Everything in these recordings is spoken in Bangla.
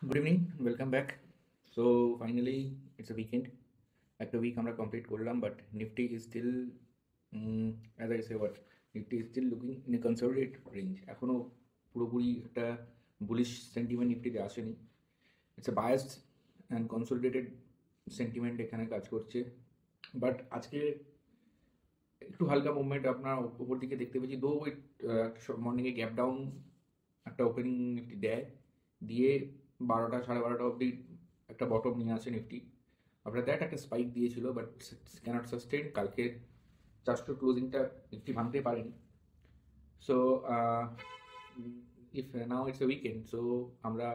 Good evening, welcome back. So finally, it's a weekend. একটা week আমরা complete করলাম, but Nifty is still, as I say what, Nifty is still looking in a consolidate range. এখনো পুরোপুরি একটা bullish sentiment নিফটিতে আসেনি। It's a biased and consolidated sentiment এখানে কাজ করছে। বাট আজকে একটু হালকা মুভমেন্ট আপনার উপর দিকে দেখতে পেয়েছি, দো উইথ মর্নিংয়ে গ্যাপ ডাউন একটা ওপেনিং নিফটি দেয়, দিয়ে 12টা 12:30 অবধি একটা বটম নিয়ে আসে নিফটি। আপনার দ্যাট একটা স্পাইক দিয়েছিল, বাট ক্যানট সাস্টেন। কালকে 400 ক্লোজিংটা নিফটি ভাঙতে পারেনি। So if now it's a weekend, so আমরা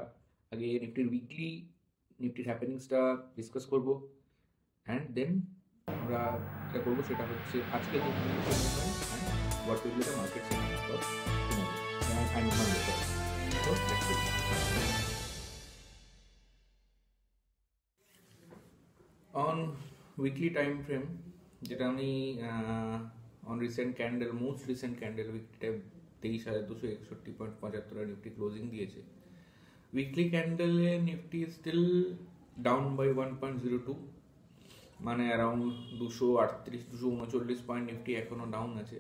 আগে নিফটির হ্যাপেনিংসটা ডিসকাস করবো, অ্যান্ড দেন আমরা যেটা করবো সেটা হচ্ছে আজকে যে what will be the market sentiment for tomorrow and Monday. So let's do it. On weekly time frame, যেটা আমি on recent candle, most recent candle উইকলিটা 23,261.75 নিফটি ক্লোজিং দিয়েছে। উইকলি ক্যান্ডেলে নিফটি স্টিল ডাউন বাই 1.02, মানে অ্যারাউন্ড 238-239 পয়েন্ট নিফটি এখনও ডাউন আছে।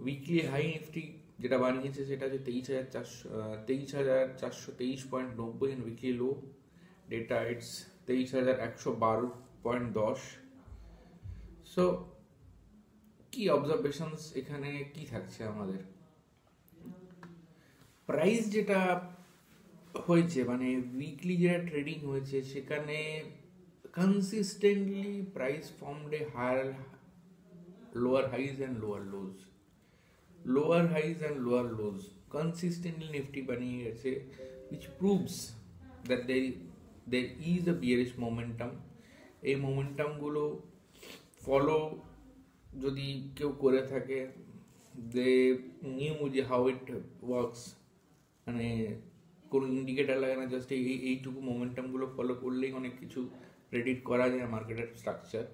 উইকলি হাই নিফটি যেটা বানিয়েছে সেটা হচ্ছে 23,423.90, and weekly low data it's 23,112.10। So কি অবজারভেশনস এখানে কি থাকছে আমাদের? প্রাইস যেটা হয়েছে, মানে উইকলি যেটা ট্রেডিং হয়েছে, সেখানে consistently price formed a higher lower highs and lower highs and lower lows consistently Nifty বানিয়ে গেছে, which proves that there is a bearish momentum. এই মোমেন্টামগুলো ফলো যদি কেউ করে থাকে, দে নিউ যে হাউ ইট ওয়ার্কস, মানে কোনো ইন্ডিকেটার লাগে না, জাস্ট এইটুকু মোমেন্টামগুলো ফলো করলেই অনেক কিছু প্রেডিক্ট করা যায় মার্কেটের structure,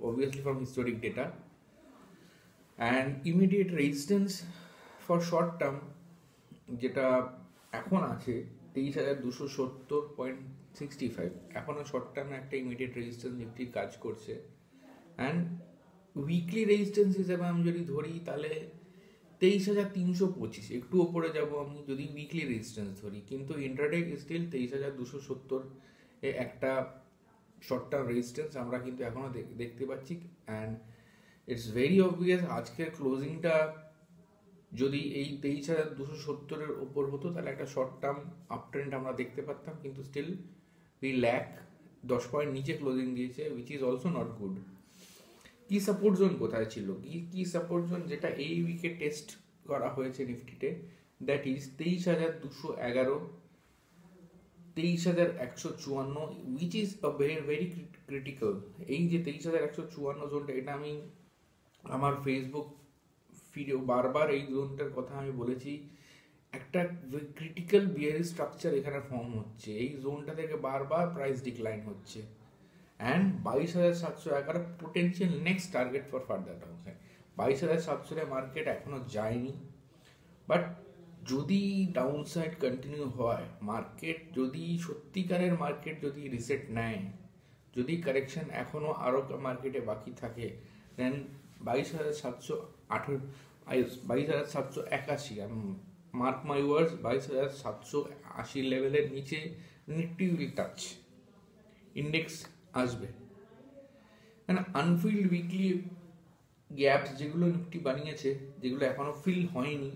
obviously from historic data. And immediate resistance for short term যেটা এখন আছে 23,270.65, এখনও শর্ট টার্মে একটা ইমিডিয়েট রেজিস্ট্যান্স নিফটির কাজ করছে। অ্যান্ড উইকলি রেজিস্ট্যান্স হিসেবে আমি যদি ধরি তাহলে 23,325, একটু ওপরে যাব আমি যদি উইকলি রেজিস্ট্যান্স ধরি, কিন্তু ইন্ট্রাডে স্টিল 23,270 একটা শর্ট টার্ম রেজিস্ট্যান্স আমরা কিন্তু এখনও দেখতে পাচ্ছি। অ্যান্ড ইটস ভেরি অবভিয়াস, আজকের ক্লোজিংটা যদি এই 23,270-এর ওপর হতো তাহলে একটা শর্ট টার্ম আপ ট্রেন্ড আমরা দেখতে পারতাম, কিন্তু স্টিল উই ল্যাক, 10 পয়েন্ট নিচে ক্লোজিং দিয়েছে, which is also not good. কি সাপোর্ট জোন কোথায় ছিল? কি সাপোর্ট জোন যেটা এই উইকে টেস্ট করা হয়েছে নিফটিতে, that is 23,211, 23,154, which is a very critical. এই যে 23,154 জোনটা, এটা আমি আমার ফেসবুক ফিডেও বারবার এই জোনটার কথা আমি বলেছি। একটা ক্রিটিক্যাল বিয়ারিশ স্ট্রাকচার এখানে ফর্ম হচ্ছে, এই জোনটা থেকে বারবার প্রাইস ডিক্লাইন হচ্ছে। And 22,711 potential next target for further down side. 22,700 market এখনো যায়নি, বাট যদি ডাউন সাইড কন্টিনিউ হয়, মার্কেট যদি সত্যিকারের মার্কেট যদি রিসেট নেয়, যদি কারেকশন এখনো আরও মার্কেটে বাকি থাকে, দেন 22,718, 22,781, মার্ক মাই ওয়ার্ডস, 22,780 লেভেলের নিচে নিফটি উইল টাচ, ইন্ডেক্স আসবে। মানে আনফিল্ড উইকলি গ্যাপস যেগুলো নিফটি বানিয়েছে, যেগুলো এখনো ফিল হয়নি,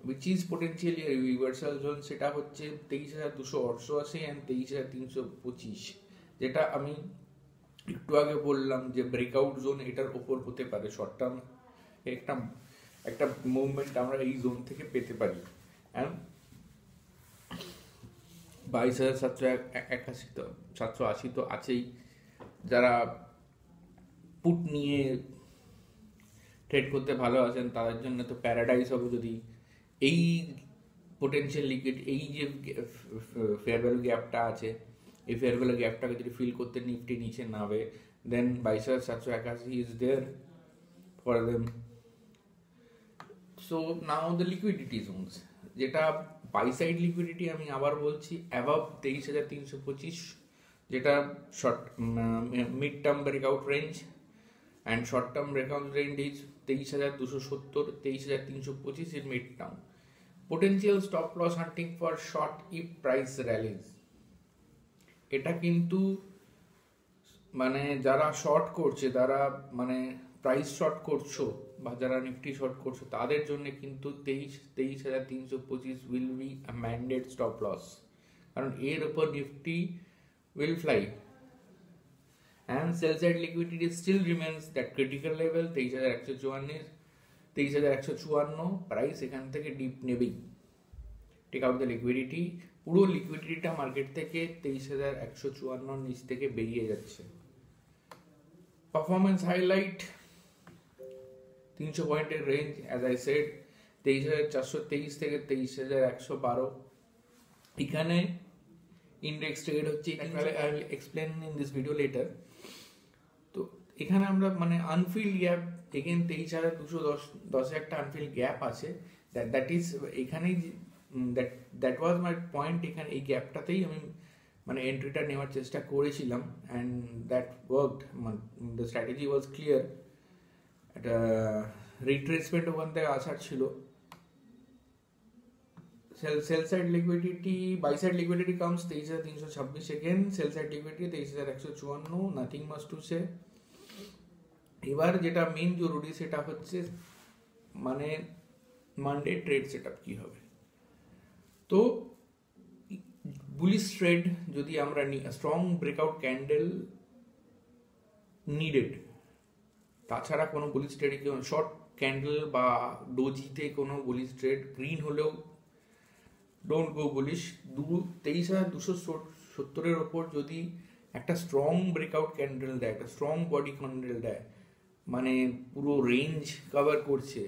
which is potentially reversal zone, সেটা হচ্ছে 23,288 অ্যান্ড 23,325, যেটা আমি একটু আগে বললাম যে ব্রেকআউট জোন এটার ওপর হতে পারে। শর্ট টার্ম একটা একটা মুভমেন্ট আমরা এই জোন থেকে পেতে পারি। অ্যান্ড 22,781 তো 780 তো আছেই। যারা পুট নিয়ে ট্রেড করতে ভালো আছেন তাদের জন্য তো প্যারাডাইস হবে যদি এই পোটেন্সিয়াল লিকুইড, এই যে ফেয়ার ভ্যালু গ্যাপটা আছে, এই ফেয়ার ভ্যালু গ্যাপটাকে যদি ফিল করতে নিফটি নিচে নামে, then 22,781 is there for them. So now the liquidity zones, যেটা বাই সাইড লিকুইডিটি আমি আবার বলছি অ্যাভাব 23,325, যেটা short mid term breakout range, and short term breakout range is 23,270, 23,325 in mid term. Potential stop loss hunting for short if price rallies, এটা কিন্তু মানে যারা শর্ট করছে, যারা মানে প্রাইস শর্ট করছো বা যারা নিফটি শর্ট করছো, তাদের জন্য কিন্তু 23,325 will be a mandate stop loss, কারণ এর উপর Nifty will fly. And sell side liquidity still remains that critical level 23,154, প্রাইস এখান থেকে ডিপ নেবেই। টেক আউট দ্য লিকুইডিটি, পুরো লিকুইডিটিটা মার্কেট থেকে 23,154 নিচ থেকে বেরিয়ে যাচ্ছে। পারফরমেন্স হাইলাইট 300 পয়েন্টের রেঞ্জ, অ্যাজ আই সেড 23,423 থেকে 23,112, এখানে ইন্ডেক্স ট্রেড হচ্ছে। I will explain in this video letter. তো এখানে আমরা মানে আনফিল্ড গ্যাপ, এগেন 23,210 একটা আনফিল্ড গ্যাপ আছে, দ্যাট ইজ এখানেই দ্যাট ওয়াজ মাই পয়েন্ট। এখানে এই গ্যাপটাতেই আমি মানে এন্ট্রিটা নেওয়ার চেষ্টা করেছিলাম, and that worked, the strategy was clear. একটা রিট্রেসমেন্ট ওখান থেকে আসার ছিল। Sell side liquidity, buy side liquidity comes 23,326 again, sell side liquidity 23,154, nothing much to say। এবার যেটা মেইন জরুরি সেটা হচ্ছে মানে মানডে ট্রেড সেটআপ কি হবে। তো বুলিশ ট্রেড যদি আমরা স্ট্রং ব্রেকআউট ক্যান্ডেল নিডেড, তাছাড়া কোনো বুলিশ ট্রেড, শর্ট ক্যান্ডেল বা ডোজিতে কোনো বুলিশ ট্রেড, গ্রিন হলেও ডোন্ট গো বুলিশ। 23,270 ওপর যদি একটা স্ট্রং ব্রেকআউট ক্যান্ডেল দেয়, একটা স্ট্রং বডি ক্যান্ডেল দেয়, মানে পুরো রেঞ্জ কভার করছে,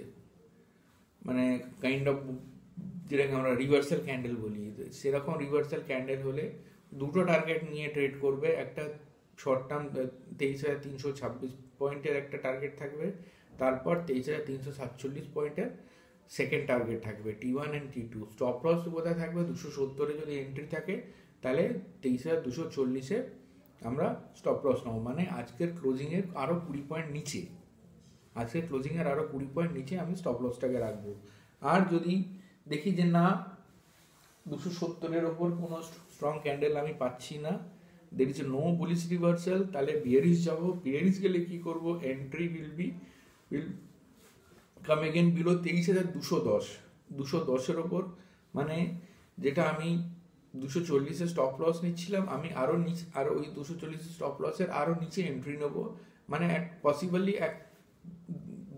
মানে কাইন্ড অফ যেটাকে আমরা রিভার্সাল ক্যান্ডেল বলি, সেরকম রিভার্সাল ক্যান্ডেল হলে দুটো টার্গেট নিয়ে ট্রেড করবে। একটা শর্ট টার্ম 23,326 পয়েন্টের একটা টার্গেট থাকবে, তারপর 23,347 পয়েন্টের সেকেন্ড টার্গেট থাকবে, T1 and T2। Stop loss কোথায় থাকবে? 270 যদি এন্ট্রি থাকে তাহলে 23,240 আমরা স্টপ লস নেবো, মানে আজকের ক্লোজিংয়ের আরও 20 পয়েন্ট নিচে, আজকের ক্লোজিংয়ের আরও 20 পয়েন্ট নিচে আমি স্টপ লসটাকে রাখবো। আর যদি দেখি যে না 270 ওপর কোনো স্ট্রং ক্যান্ডেল আমি পাচ্ছি না, there is no bullish reversal, তাহলে বিয়ারিশ যাবো। বিয়ারিশ গেলে কি করবো? Entry will come again below 23,210, 210 ওপর, মানে যেটা আমি 240 স্টপ লস নিচ্ছিলাম, আমি আরও নিচে, আরও ওই 240 স্টপ লসের আরও নিচে এন্ট্রি নেবো, মানে পসিবলি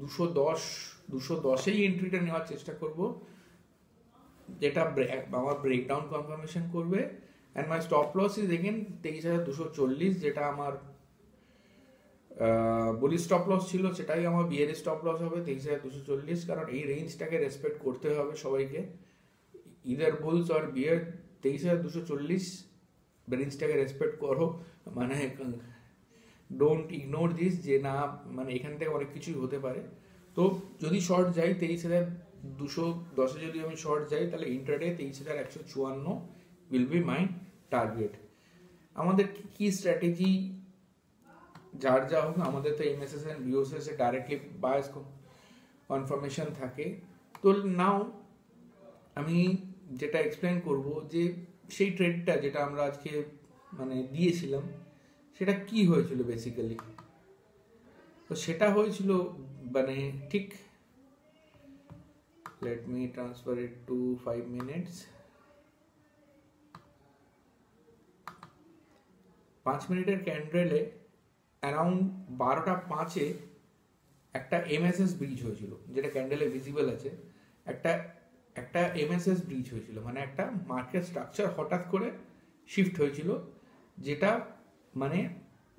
210 এন্ট্রিটা নেওয়ার চেষ্টা করব, যেটা আমার ব্রেকডাউন কনফার্মেশন করবে। And my stop loss is again 23,240, যেটা আমার বুলিশ স্টপ লস ছিল, সেটাই আমার বিয়ারিশ স্টপ লস হবে 23,240, কারণ এই রেঞ্জটাকে রেসপেক্ট করতে হবে সবাইকে, ইদার বুলস অর বিয়ার। 23,240 রেঞ্জটাকে রেসপেক্ট করো, মানে ডোন্ট ইগনোর দিস, যে না মানে এখান থেকে অনেক কিছুই হতে পারে। তো যদি শর্ট যাই 23,210 যদি আমি শর্ট যাই, তাহলে intraday 23,154 will be my target. আমাদের কি স্ট্র্যাটেজি, যার যা হোক, আমাদের তো এমএসএস এন্ড বিওএসএস এ ডাইরেক্টলি বায়াস কনফার্মেশন থাকে। তো নাও আমি যেটা এক্সপ্লেন করব যে সেই ট্রেডটা যেটা আমরা আজকে মানে দিয়েছিলাম, সেটা কি হয়েছিল বেসিক্যালি। তো সেটা হয়েছিল মানে ঠিক, লেট মি ট্রান্সফার ইট টু 5 মিনিটস। 5 মিনিটের ক্যান্ডেলে অ্যারাউন্ড 12:05 একটা এমএসএস ব্রিজ হয়েছিল, যেটা ক্যান্ডেলে ভিজিবল আছে। একটা এমএসএস ব্রিজ হয়েছিল, মানে একটা মার্কেট স্ট্রাকচার হঠাৎ করে শিফট হয়েছিল, যেটা মানে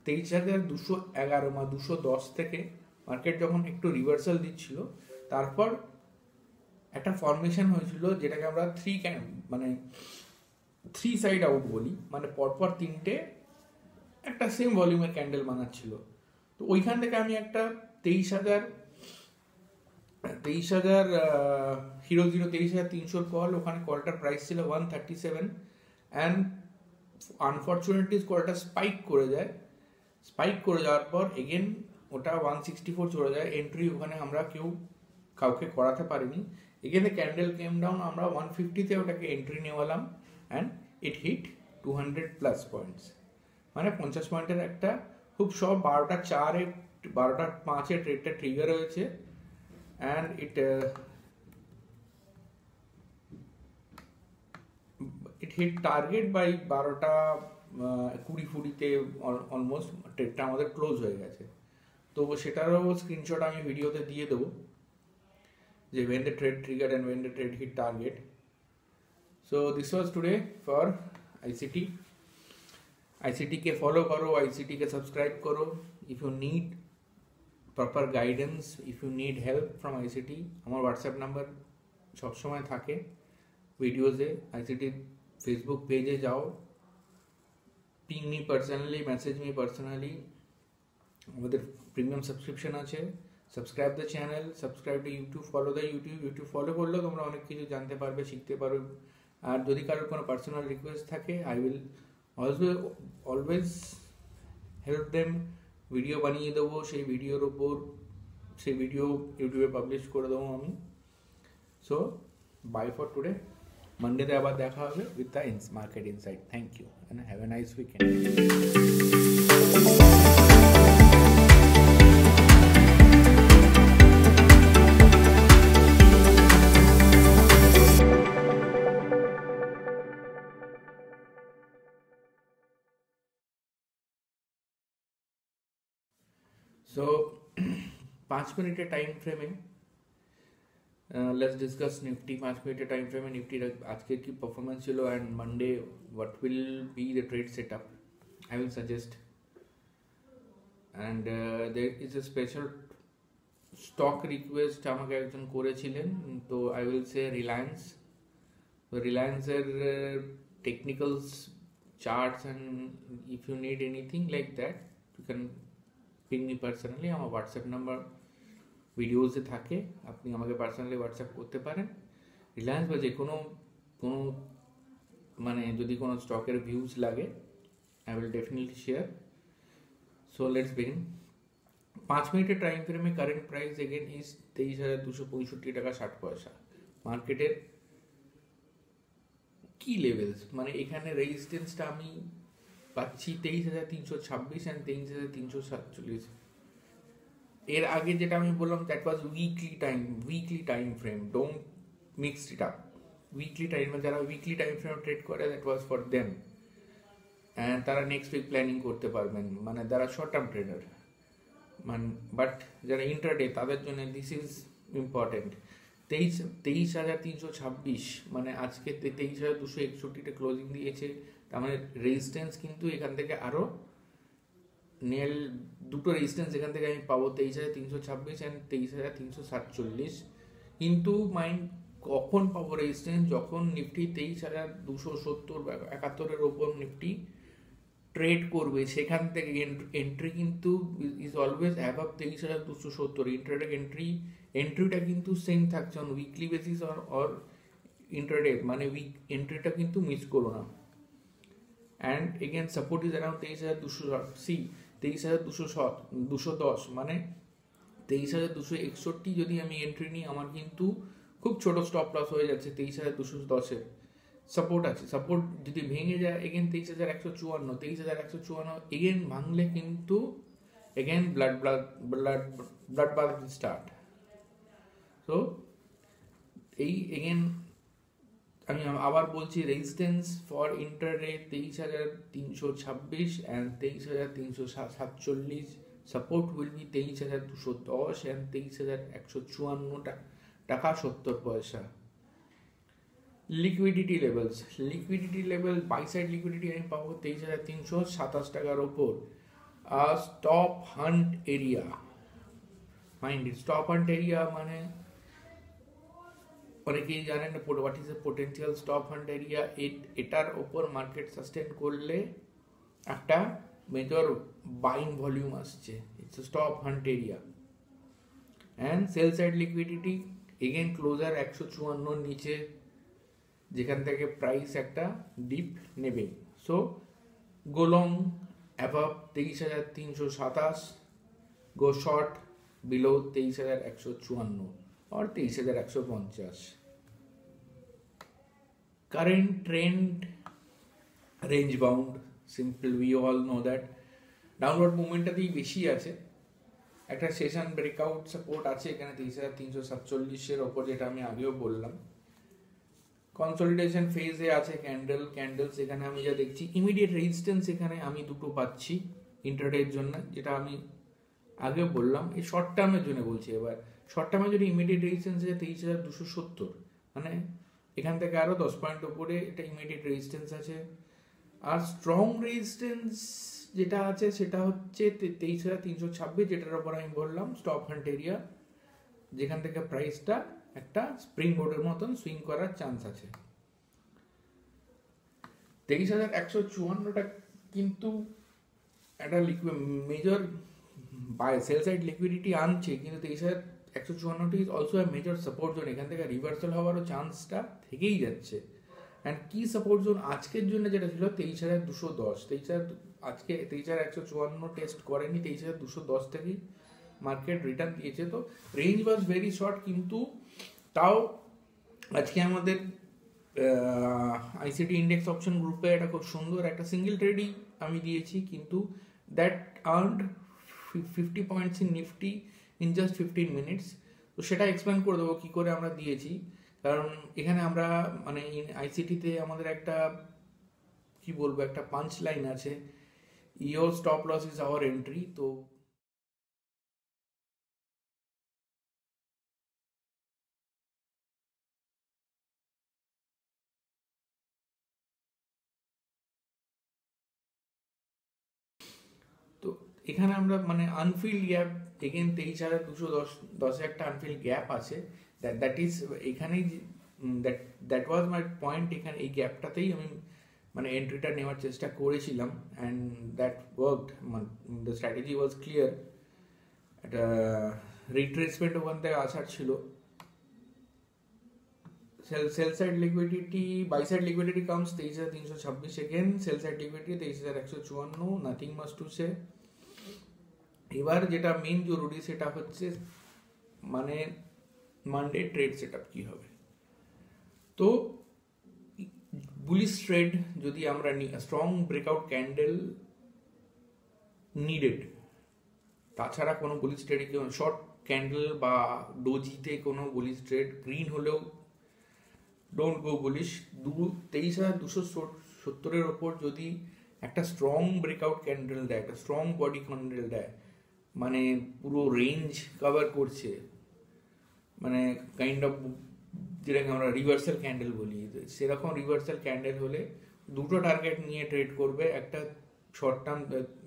23,211 বা 210 থেকে মার্কেট যখন একটু রিভার্সাল দিচ্ছিল, তারপর একটা ফরমেশন হয়েছিল, যেটাকে আমরা থ্রি সাইড আউট বলি, মানে পরপর তিনটে একটা সেম ভলিউমের ক্যান্ডেল বানাচ্ছিল। তো ওইখান থেকে আমি একটা 23,000 হিরো 23,300 কল, ওখানে কলটার প্রাইস ছিল 137 অ্যান্ড আনফর্চুনেটলি কলটা স্পাইক করে যাওয়ার পর এগেন ওটা 164 চলে যায়। এন্ট্রি ওখানে আমরা কাউকে করাতে পারিনি। Again the candle came down, আমরা 150-তে ওটাকে এন্ট্রি নেওয়ালাম অ্যান্ড ইট হিট 200+ পয়েন্টস, মানে 50 পয়েন্টের একটা খুব সব 12:05 ট্রেডটা ট্রিগার হয়েছে and it hit target by 12:20 almost ট্রেডটা আমাদের ক্লোজ হয়ে গেছে। তো সেটারও স্ক্রিনশট আমি ভিডিওতে দিয়ে দেবো যে when the trade triggered and when the trade hit target. So this was today for ICT के फॉलो करो, ICT के सब्सक्राइब करो। if you need proper guidance, if you need help from ICT, আমার হোয়াটসঅ্যাপ নাম্বার সবসময় থাকে ভিডিওসে। ICT ফেসবুক পেজে যাও, ping me personally, message me personally. আমাদের প্রিমিয়াম সাবস্ক্রিপশন আছে। Subscribe the channel, subscribe to YouTube, follow the YouTube follow করলেও তোমরা অনেক কিছু জানতে পারবে, শিখতে পারবে। আর যদি কারোর কোনো পার্সোনাল রিকোয়েস্ট থাকে, I will always help them. Video বানিয়ে দেবো, সেই ভিডিওর ওপর সেই ভিডিও ইউটিউবে পাবলিশ করে দেবো আমি। So bye for today. মানডেতে আবার দেখা হবে with the market insight. Thank you and have a nice weekend. So 5 মিনিটের টাইম ফ্রেমে let's discuss Nifty। 5 মিনিটের টাইম ফ্রেমে নিফটির আজকে কি পারফরমেন্স ছিল and Monday what will be the trade setup I will suggest। and there is a special stock request আমাকে একজন করেছিলেন, তো I will say Reliance। তো রিলায়েন্সের technicals charts and if you need anything like that you can ping me personally. আমার হোয়াটসঅ্যাপ নাম্বার ভিডিওসে থাকে, আপনি আমাকে পার্সোনালি হোয়াটসঅ্যাপ করতে পারেন। রিলায়েন্স বা যে কোনো মানে যদি কোনো স্টকের ভিউজ লাগে I will definitely share. So let's begin. 5 মিনিটের টাইম ফ্রেমে কারেন্ট প্রাইস এগেন ইজ 23,265 টাকা 60 পয়সা। মার্কেটের কি লেভেলস, মানে এখানে রেজিস্ট্যান্সটা আমি পাচ্ছি 23,326 অ্যান্ড 23,347। এর আগে যেটা আমি বললাম that was weekly time frame, don't mix it up. Weekly time, যারা উইকলি টাইম ফ্রেম ট্রেড করে that was for them and তারা নেক্সট উইক প্ল্যানিং করতে পারবেন, মানে যারা শর্ট টার্ম ট্রেডার। বাট যারা ইন্টারডে তাদের জন্য দিস ইজ ইম্পর্টেন্ট। 23,326 মানে আজকে 23,261 ক্লোজিং দিয়েছে। তার মানে রেজিস্ট্যান্স কিন্তু এখান থেকে আরও দুটো রেজিস্ট্যান্স এখান থেকে আমি পাবো, 23,326 অ্যান্ড 23,347। কিন্তু মাইন্ড কখন পাবো রেজিস্ট্যান্স, যখন নিফটি 23,270-71 ওপর নিফটি ট্রেড করবে, সেখান থেকে এন্ট্রি কিন্তু ইজ অলওয়েজ অ্যাবাভ 23,270। এন্ট্রিটা কিন্তু সেম থাকছে on weekly basis or intraday, মানে এন্ট্রিটা কিন্তু মিস করো না। And again support is around 23,210, মানে 23,261 যদি আমি এন্ট্রি নিই আমার কিন্তু খুব ছোট স্টপ লস হয়ে যাচ্ছে 23,210-এর। সাপোর্ট আছে, সাপোর্ট যদি ভেঙে যায় এগেন 23,154 এগেন ভাঙলে কিন্তু এগেন ব্লাড বাথ স্টার্ট। তো এই এগেন আমি আবার বলছি, resistance for intraday 23,326 and 23,347। Support will be 23,210 and 23,154 টাকা 70 পয়সা। Liquidity level buy side liquidity আমি পাবো 23,327 টাকার ওপর। Stop hunt area, mind stop hunt area মানে অনেকেই জানেন what is a potential stop hunt area. এটার ওপর মার্কেট সাস্টেন করলে একটা মেজর বাইং ভলিউম আসছে, it's stop hunt area. And sell side liquidity again closer 154 নিচে, যেখান থেকে প্রাইস একটা ডিপ নেবে। So go long অ্যাভাব 23,327, go short below 23,154 or 23,150। current trend range bound, simple, we all know that downward মুভমেন্টটাতেই বেশি আছে। একটা সেশন ব্রেকআউট সাপোর্ট আছে এখানে 23,347 ওপর, যেটা আমি আগেও বললাম। কনসলিডেশন ফেজে আছে ক্যান্ডেলস এখানে আমি যা দেখছি। ইমিডিয়েট রেজিস্ট্যান্স এখানে আমি দুটো পাচ্ছি ইন্টারডের জন্য, যেটা আমি আগে বললাম। এই শর্ট টার্মের জন্য বলছি। এবার শর্ট টার্মে যদি ইমিডিয়েট রেজিস্ট্যান্স আছে 23,270, মানে এখান থেকে আরো 10 পয়েন্ট উপরে এটা ইমিডিয়েট রেজিস্ট্যান্স আছে। আর স্ট্রং রেজিস্ট্যান্স যেটা আছে সেটা হচ্ছে 23,326, যেটার উপর আমি বললাম স্টপ হান্ট এরিয়া, যেখান থেকে প্রাইসটা একটা স্প্রিং বোর্ডের মতন সুইং করার চান্স আছে। 23,154টা কিন্তু একটা major buy sell side liquidity আনছে, কিন্তু 23,154টি is also a major support zone. এখান থেকে রিভার্সাল হওয়ারও চান্সটা থেকেই যাচ্ছে। অ্যান্ড কি সাপোর্ট জোন আজকের জন্য যেটা ছিল 23,210, আজকে 23,154 টেস্ট করেনি, 23,210 থেকেই মার্কেট রিটার্ন দিয়েছে। তো রেঞ্জ ওয়াজ ভেরি শর্ট, কিন্তু তাও আজকে আমাদের আইসিটি ইন্ডেক্স অপশন গ্রুপে একটা খুব সুন্দর একটা সিঙ্গেল ট্রেডই আমি দিয়েছি, কিন্তু that earned 50 points in Nifty in just 15 minutes. তো সেটা এক্সপ্লেন করে দেবো কী করে আমরা দিয়েছি। কারণ এখানে আমরা মানে আইসিটিতে আমাদের একটা কি বলবো, একটা পাঞ্চ লাইন আছে, your stop loss is our entry. তো এখানে আমরা মানে আনফিল্ড গ্যাপ এগেন 23,210 একটা আনফিল্ড গ্যাপ আছে। দ্যাট ইজ এখানেই দ্যাট ওয়াজ মাই পয়েন্ট। এখানে এই গ্যাপটাতেই আমি মানে এন্ট্রিটা নেওয়ার চেষ্টা করেছিলাম, and that worked. The strategy was clear. একটা রিট্রেসমেন্ট ওখান থেকে আসার ছিল। Sell side liquidity, buy side liquidity comes 23,326, second sell side liquidity 23,154, nothing much to say. এবার যেটা মেন জরুরি সেটা হচ্ছে মানে মানডে ট্রেড সেটআপ কি হবে। তো বুলিশ ট্রেড যদি আমরা স্ট্রং ব্রেকআউট ক্যান্ডেল নিডেড, তাছাড়া কোনো বুলিশ ট্রেডে কেউ শর্ট ক্যান্ডেল বা ডোজিতে কোনো বুলিশ ট্রেড গ্রিন হলেও ডোন্ট গো বুলিশ। 23,270 ওপর যদি একটা স্ট্রং ব্রেকআউট ক্যান্ডেল দেয়, একটা স্ট্রং বডি ক্যান্ডেল দেয়, মানে পুরো রেঞ্জ কভার করছে, মানে কাইন্ড অফ যেটাকে আমরা রিভার্সাল ক্যান্ডেল বলি, সেরকম রিভার্সাল ক্যান্ডেল হলে দুটো টার্গেট নিয়ে ট্রেড করবে। একটা শর্ট টার্ম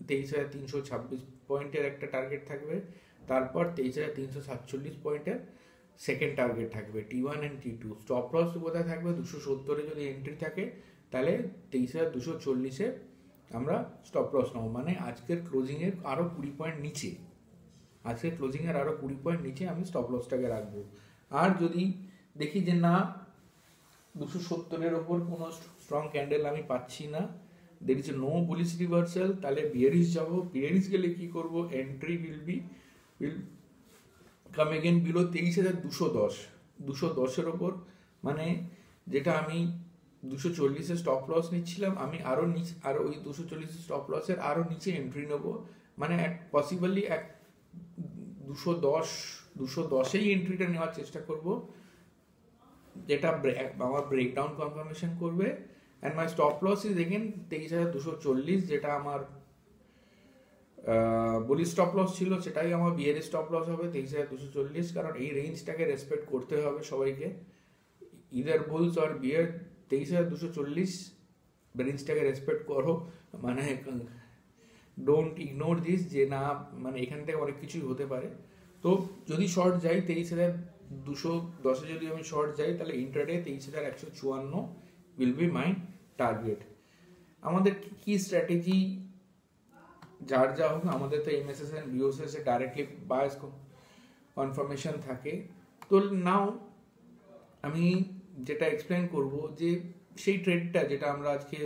23,326 পয়েন্টের একটা টার্গেট থাকবে, তারপর 23,347 পয়েন্টের সেকেন্ড টার্গেট থাকবে, T1 and T2। Stop loss কোথায় থাকবে? 270 যদি এন্ট্রি থাকে তাহলে 23,240 আমরা স্টপ লস নেবো, মানে আজকের ক্লোজিংয়ের আরও 20 পয়েন্ট নিচে, আজকের ক্লোজিংয়ের আরও 20 পয়েন্ট নিচে আমি স্টপ লসটাকে রাখবো। আর যদি দেখি যে না 270 ওপর কোনো স্ট্রং ক্যান্ডেল আমি পাচ্ছি না, there is no bullish reversal, তাহলে বিয়ারিশ যাবো। বিয়ারিশ গেলে কি করব? Entry will come again below 23,210, 210 ওপর, মানে যেটা আমি 240 স্টপ লস নিচ্ছিলাম, আমি আরও নিচে, আরও ওই 240 স্টপ লসের আরও নিচে এন্ট্রি নেবো, মানে পসিবলি 210 এন্ট্রিটা নেওয়ার চেষ্টা করব, যেটা আমার ব্রেকডাউন কনফার্মেশন করবে। And my stop loss is again 23,240, যেটা আমার বলি স্টপ লস ছিল, সেটাই আমার বিয়ারের স্টপ লস হবে 23,240, কারণ এই রেঞ্জটাকে রেসপেক্ট করতে হবে সবাইকে, ইদার বুলস অর বিয়ার। 23,240 রেঞ্জটাকে রেসপেক্ট করো, মানে ডোন্ট ইগনোর দিস, যে না মানে এখান থেকে অনেক কিছুই হতে পারে। তো যদি শর্ট যাই 23,210 যদি আমি শর্ট যাই, তাহলে intraday 23,154 will be my target. আমাদের কি স্ট্র্যাটেজি যার যা হোক, আমাদের তো এমএসএস অ্যান্ড বিওএসএস এ ডাইরেক্টলি বায়াস কনফার্মেশন থাকে, তো নাও আমি যেটা এক্সপ্লেন করব যে সেই ট্রেডটা যেটা আমরা আজকে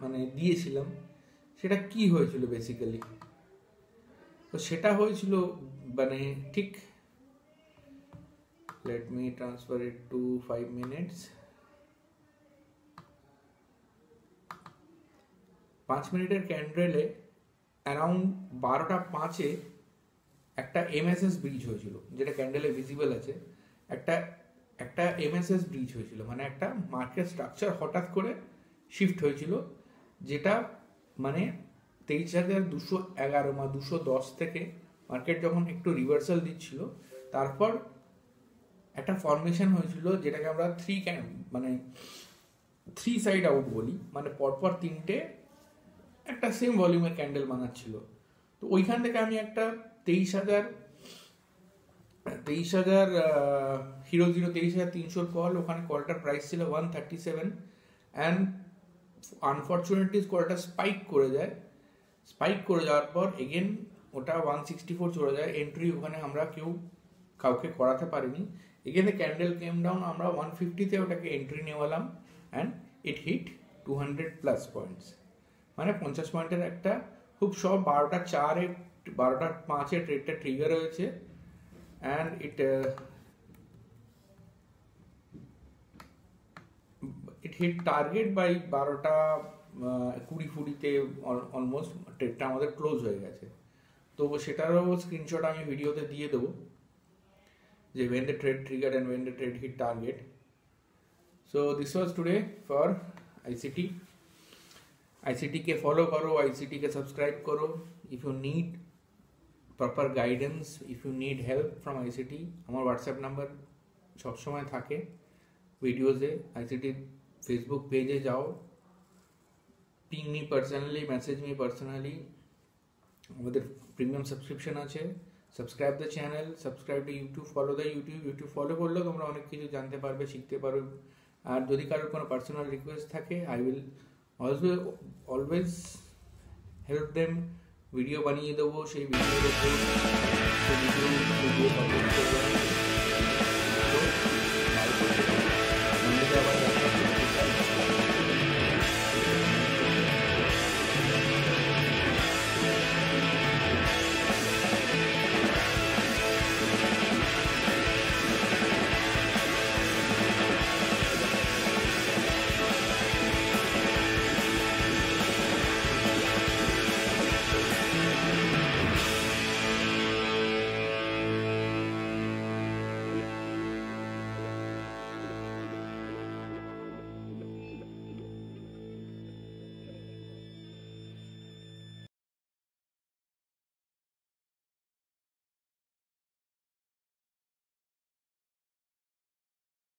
মানে দিয়েছিলাম সেটা কি হয়েছিল বেসিক্যালি। তো সেটা হয়েছিল মানে ঠিক, let me transfer it to 5 minutes। 5 মিনিটের ক্যান্ডেলে অ্যারাউন্ড 12:05 একটা এমএসএস ব্রিজ হয়েছিল, যেটা ক্যান্ডেলে ভিজিবল আছে। একটা এমএসএস ব্রিজ হয়েছিল, মানে একটা মার্কেট স্ট্রাকচার হঠাৎ করে শিফট হয়েছিল, যেটা মানে 23,211 বা 210 থেকে মার্কেট যখন একটু রিভার্সাল দিচ্ছিল, তারপর একটা ফর্মেশন হয়েছিল যেটাকে আমরা থ্রি সাইড আউট বলি, মানে পরপর তিনটে একটা সেম ভলিউমের ক্যান্ডেল বানাচ্ছিল। তো ওইখান থেকে আমি একটা 23,300 কল, ওখানে কলটার প্রাইস ছিল 137 অ্যান্ড আনফর্চুনেটলি কলটা স্পাইক করে যাওয়ার পর এগেন ওটা 164 চলে যায়। এন্ট্রি ওখানে আমরা কাউকে করাতে পারিনি। Again the candle came down, আমরা 150-তে ওটাকে এন্ট্রি নেওয়ালাম অ্যান্ড ইট হিট 200+ পয়েন্টস, মানে 50 পয়েন্টের একটা খুব সব 12:05 ট্রেডটা ট্রিগার হয়েছে and it hit target by 12:20-20তে অলমোস্ট ট্রেডটা আমাদের ক্লোজ হয়ে গেছে। তো সেটারও স্ক্রিনশট আমি ভিডিওতে দিয়ে দেবো যে when the trade triggered and when the trade hit target. So this was today for ICT के follow करो, ICT के subscribe करो। If you need proper guidance, if you need help from ICT, আমার WhatsApp নাম্বার সবসময় থাকে ভিডিওতে। ICT ফেসবুক পেজে যাও, ping me personally, message me personally. আমাদের প্রিমিয়াম সাবস্ক্রিপশন আছে। Subscribe the channel, subscribe to YouTube, follow the YouTube follow করলেও তোমরা অনেক কিছু জানতে পারবে, শিখতে পারবে। আর যদি কারোর কোনো পার্সোনাল রিকোয়েস্ট থাকে, I will always help them. Video বানিয়ে দেবো, সেই ভিডিও